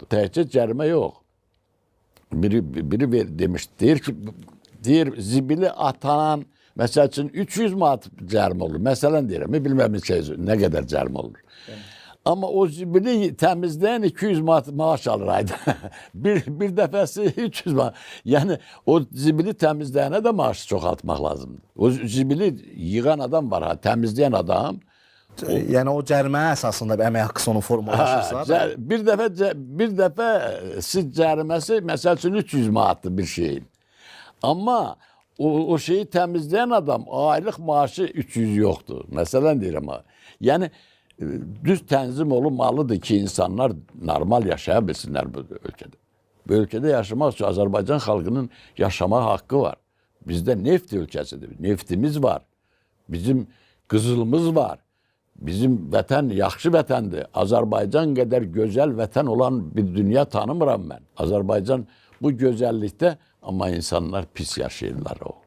yoxdur. Təkcə cərimə yox. Biri demiş, deyir zibili atan, məsəl üçün 300 manat cərimə olur. Məsələn deyirəm, bilməm nə qədər cərimə olur. Amma o zibili təmizləyən 200 manat maaş alır ayda. bir dəfəsi 300 manat. Yəni o zibili təmizləyənə də maaşı çoxaltmaq lazımdır. O zibili yığan adam var, təmizləyən adam. Yəni o cərimə əsasında əmək haqqısı onun formalaşırsa. Bir dəfə siz cəriməsi məsəl üçün 300 manatdır bir şeyin. Amma o şeyi təmizləyən adam aylıq maaşı 300 yoxdur. Məsələn deyirəm ha. Yəni düz tənzim olunmalıdır ki, insanlar normal yaşaya bilsinlər bu ölkədə. Bu ölkədə yaşamaq üçün Azərbaycan xalqının yaşama haqqı var. Bizdə neft ölkəsidir, neftimiz var, bizim qızılımız var. Bizim vətən yaxşı vətəndir. Azərbaycan qədər gözəl vətən olan bir dünya tanımıram mən. Azərbaycan bu gözəllikdə, amma insanlar pis yaşayırlar o.